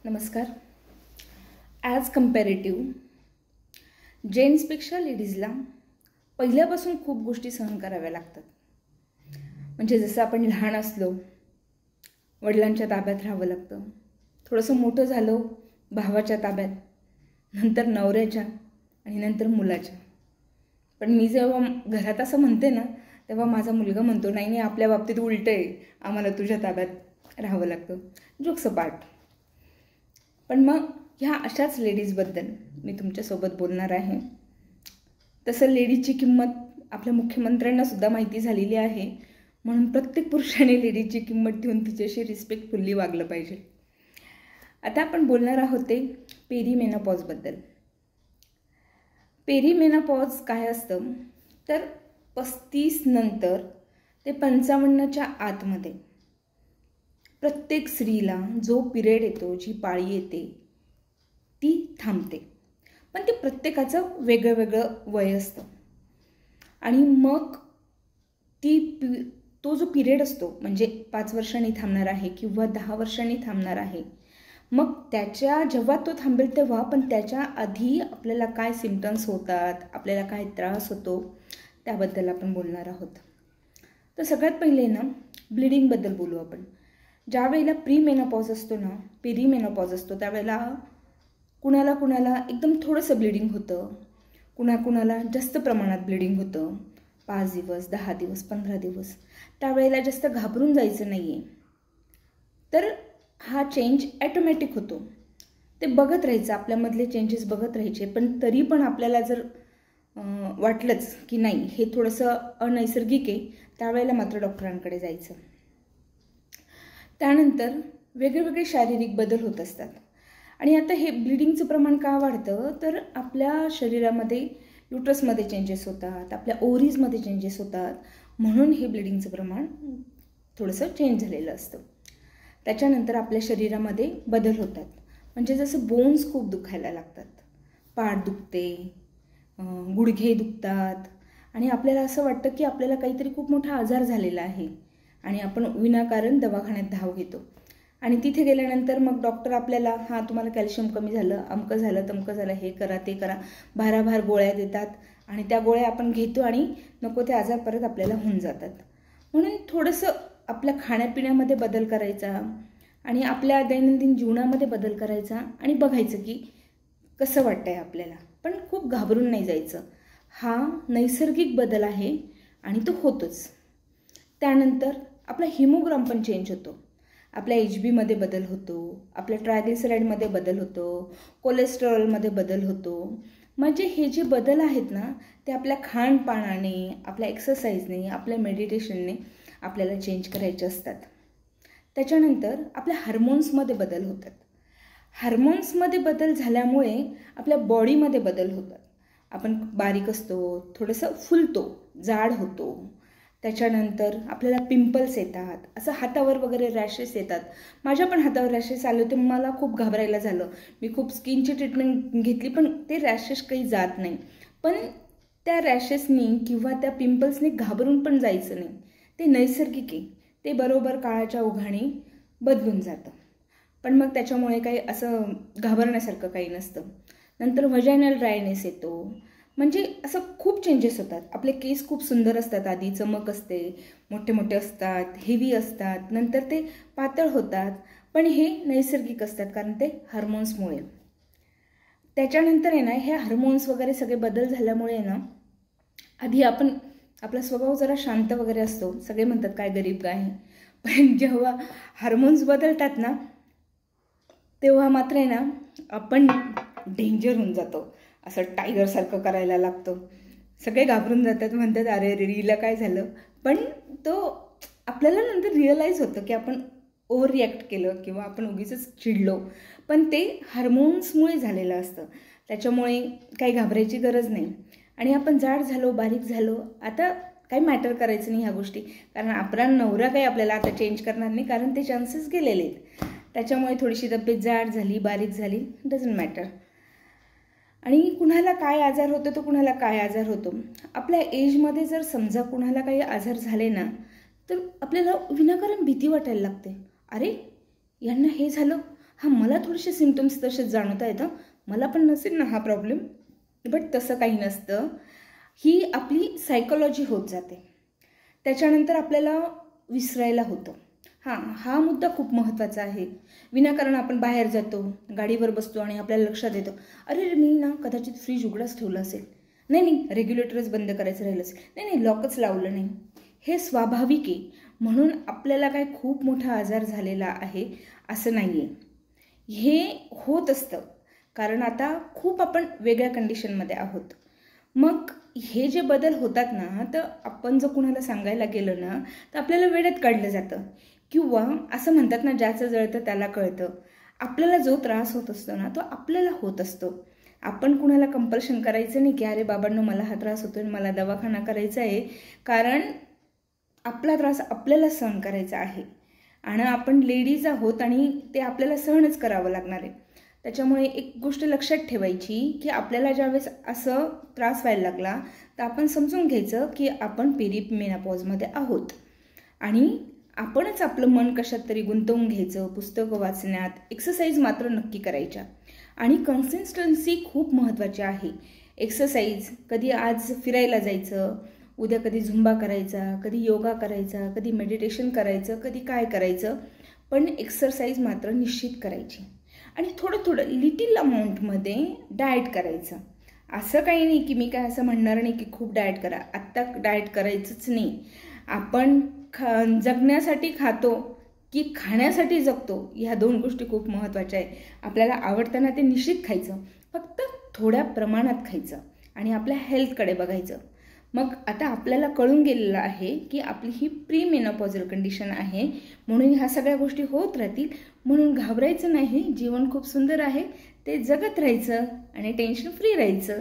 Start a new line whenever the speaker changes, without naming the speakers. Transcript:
नमस्कार. As comparative जेंट्सपेक्षा लेडीजला पहिल्यापासून खूप गोष्टी सहन कराव्या लागतात. म्हणजे जसं आपण लहान असलो वडिलांच्या ताब्यात राहावं लागतं, थोडंसं मोठं झालो भावाच्या ताब्यात, नंतर नवऱ्याच्या आणि नंतर मुलाच्या. पण मी जेव्हा घरात असं म्हणते ना तेव्हा माझा मुलगा म्हणतो नाही नाही आपल्या बाबतीत उलटं आहे, आम्हाला तुझ्या ताब्यात राहावं लागतं. Jokes apart. पण मग ह्या अशाच लेडीजबद्दल मी तुमच्यासोबत बोलणार आहे. तसं लेडीजची किंमत आपल्या मुख्यमंत्र्यांनासुद्धा माहिती झालेली आहे, म्हणून प्रत्येक पुरुषाने लेडीजची किंमत ठेवून तिच्याशी रिस्पेक्टफुल्ली वागलं पाहिजे. आता आपण बोलणार आहोत ते पेरीमेनोपॉजबद्दल. पेरीमेनोपॉज काय असतं तर 35 नंतर ते 55च्या आतमध्ये प्रत्येक स्त्रीला जो पिरियड येतो, जी पाळी येते ती थांबते. पण ते प्रत्येकाचं वेगळं वेगळं वय असतं आणि मग तो जो पिरियड असतो म्हणजे 5 वर्षांनी थांबणार आहे किंवा 10 वर्षांनी थांबणार आहे. मग जेव्हा तो थांबेल तेव्हा पण त्याच्या आधी आपल्याला काय सिम्पटम्स होतात, आपल्याला काय त्रास होतो त्याबद्दल आपण बोलणार आहोत. तर सगळ्यात पहिले ना ब्लिडिंगबद्दल बोलू आपण. ज्या वेळेला प्रीमेनोपॉज असतो ना, पेरीमेनोपॉज असतो त्यावेळेला कुणाला एकदम थोडंसं ब्लिडिंग होतं, कुणाला जास्त प्रमाणात ब्लिडिंग होतं. 5 दिवस, 10 दिवस, 15 दिवस. त्यावेळेला जास्त घाबरून जायचं नाही आहे. तर हा चेंज ॲटोमॅटिक होतो. ते बघत राहायचं, आपल्यामधले चेंजेस बघत राहायचे. पण तरी पण आपल्याला जर वाटलंच की नाही हे थोडंसं अनैसर्गिक आहे त्यावेळेला मात्र डॉक्टरांकडे जायचं. त्यानंतर वेगवेगळे शारीरिक बदल होत असतात. आणि आता हे ब्लिडिंगचं प्रमाण का वाढतं तर आपल्या शरीरामध्ये युट्रसमध्ये चेंजेस होतात, आपल्या ओव्हरीजमध्ये चेंजेस होतात, म्हणून हे ब्लिडिंगचं प्रमाण थोडंसं चेंज झालेलं असतं. त्याच्यानंतर आपल्या शरीरामध्ये बदल होतात. म्हणजे जसं बोन्स खूप दुखायला लागतात, पाठ दुखते, गुडघे दुखतात आणि आपल्याला असं वाटतं की आपल्याला काहीतरी खूप मोठा आजार झालेला आहे आणि आपण विनाकारण दवाखान्यात धाव घेतो. आणि तिथे गेल्यानंतर मग डॉक्टर आपल्याला तुम्हाला कॅल्शियम कमी झालं, अमकं झालं, तमकं झालं, हे करा ते करा, भाराभार गोळ्या देतात आणि त्या गोळ्या आपण घेतो आणि नको ते आजार परत आपल्याला होऊन जातात. म्हणून थोडंसं आपल्या खाण्यापिण्यामध्ये बदल करायचा आणि आपल्या दैनंदिन जीवनामध्ये बदल करायचा आणि बघायचं की कसं वाटतंय आपल्याला. पण खूप घाबरून नाही जायचं. हा नैसर्गिक बदल आहे आणि तो होतोच. त्यानंतर आपला हिमोग्राम पण चेंज होतो, आपल्या Hbमध्ये बदल होतो, आपल्या ट्रायग्लिसराईडमध्ये बदल होतो, कोलेस्टेरॉलमध्ये बदल होतो. म्हणजे हे जे बदल आहेत ना ते आपल्या खाणपानाने, आपल्या एक्सरसाइजने, आपल्या मेडिटेशनने आपल्याला चेंज करायचे असतात. त्याच्यानंतर आपल्या हार्मोन्समध्ये बदल होतात. हार्मोन्समध्ये बदल झाल्यामुळे आपल्या बॉडीमध्ये बदल होतात. आपण बारीक असतो, थोडंसं फुलतो, जाड होतो. त्याच्यानंतर आपल्याला पिंपल्स येतात, असं हातावर वगैरे रॅशेस येतात. माझ्या पण हातावर रॅशेस आले होते, मला खूप घाबरायला झालं. मी खूप स्किनची ट्रीटमेंट घेतली पण ते रॅशेस काही जात नाही. पण त्या रॅशेसनी किंवा त्या पिंपल्सनी घाबरून पण जायचं नाही. ते नैसर्गिक आहे, ते बरोबर काळाच्या ओघाने बदलून जातं. पण मग त्याच्यामुळे काही असं घाबरण्यासारखं काही नसतं. नंतर व्हजायनल ड्रायनेस येतो. म्हणजे असं खूप चेंजेस होतात. आपले केस खूप सुंदर असतात, आधी चमक असते, मोठे मोठे असतात, हेवी असतात, नंतर ते पातळ होतात. पण हे नैसर्गिक असतात कारण ते हार्मोन्समुळे. त्याच्यानंतर आहे ना हे हार्मोन्स वगैरे सगळे बदल झाल्यामुळे ना आधी आपला स्वभाव जरा शांत वगैरे असतो. सगळे म्हणतात काय गरीब काय आहे. पण जेव्हा हार्मोन्स बदलतात ना तेव्हा मात्र आहे ना आपण डेंजर होऊन जातो. असं टायगरसारखं करायला लागतो. सगळे घाबरून जातात, म्हणतात अरे रे हिला काय झालं. पण तो आपल्याला नंतर रिअलाईज होतं की आपण ओव्हर रिॲक्ट केलं किंवा आपण उगीच चिडलो. पण ते हार्मोन्समुळे झालेलं असतं. त्याच्यामुळे काही घाबरायची गरज नाही. आणि आपण जाड झालो, बारीक झालो, आता काही मॅटर करायचं नाही ह्या गोष्टी. कारण आपला नवरा काही आपल्याला आता चेंज करणार नाही कारण ते चान्सेस गेलेले आहेत. त्याच्यामुळे थोडीशी तब्येत जाड झाली, बारीक झाली, डझंट मॅटर. आणि कुणाला काय आजार होतो तर कुणाला काय आजार होतो. आपल्या एजमध्ये जर समजा कुणाला काही आजार झाले ना तर आपल्याला विनाकारण भीती वाटायला लागते. अरे यांना हे झालं, हां मला थोडेसे सिम्पटम्स तसेच जाणवता येतं, मला पण नसेल ना हा प्रॉब्लेम, बट तसं काही नसतं. ही आपली सायकोलॉजी होत जाते. त्याच्यानंतर आपल्याला विसरायला होतं. हा मुद्दा खूप महत्त्वाचा आहे. विनाकारण आपण बाहेर जातो, गाडीवर बसतो आणि आपल्याला लक्षात येतं, अरे मी ना कदाचित फ्रीज उघडाच ठेवला असेल, नाही रेग्युलेटरच बंद करायचं राहिलं असेल, नाही लॉकच लावलं नाही. हे स्वाभाविक आहे, म्हणून आपल्याला काय खूप मोठा आजार झालेला आहे असं नाही आहे. हे होत असतं कारण आता खूप आपण वेगळ्या कंडिशनमध्ये आहोत. मग हे जे बदल होतात ना, तर आपण जर कुणाला सांगायला गेलं ना तर आपल्याला वेड्यात काढलं जातं, किंवा असं म्हणतात ना, ज्याचं जळतं त्याला कळतं. आपल्याला जो त्रास होत असतो ना तो आपल्याला होत असतो. आपण कुणाला कंपल्शन करायचं नाही की अरे बाबांनो मला हा त्रास होतोय, मला दवाखाना करायचा आहे, कारण आपला त्रास आपल्याला सहन करायचा आहे आणि आपण लेडीज आहोत आणि ते आपल्याला सहनच करावं लागणार आहे. त्याच्यामुळे एक गोष्ट लक्षात ठेवायची की आपल्याला ज्यावेळेस असं त्रास व्हायला लागला तर आपण समजून घ्यायचं की आपण पेरिमेनोपॉजमध्ये आहोत आणि आपणच आपलं मन कशात तरी गुंतवून घ्यायचं, पुस्तकं वाचण्यात, एक्सरसाइज मात्र नक्की करायच्या. आणि कन्सिस्टन्सी खूप महत्त्वाची आहे. एक्सरसाइज कधी आज फिरायला जायचं, उद्या कधी झुंबा करायचा, कधी योगा करायचा, कधी मेडिटेशन करायचं, कधी काय करायचं, पण एक्सरसाइज मात्र निश्चित करायची. आणि थोडं लिटिल अमाऊंटमध्ये डाएट करायचं. असं काही नाही की मी काय असं म्हणणार नाही की खूप डाएट करा, आत्ता डाएट करायचंच नाही. आपण जगण्यासाठी खातो की खाण्यासाठी जगतो, ह्या दोन गोष्टी खूप महत्त्वाच्या आहे. आपल्याला आवडताना ते निश्चित खायचं, फक्त थोड्या प्रमाणात खायचं आणि आपल्या हेल्थकडे बघायचं. मग आता आपल्याला कळून गेलेलं आहे की आपली ही प्रीमेनोपॉजल कंडिशन आहे, म्हणून ह्या सगळ्या गोष्टी होत राहतील. म्हणून घाबरायचं नाही, जीवन खूप सुंदर आहे, ते जगत राहायचं आणि टेन्शन फ्री राहायचं.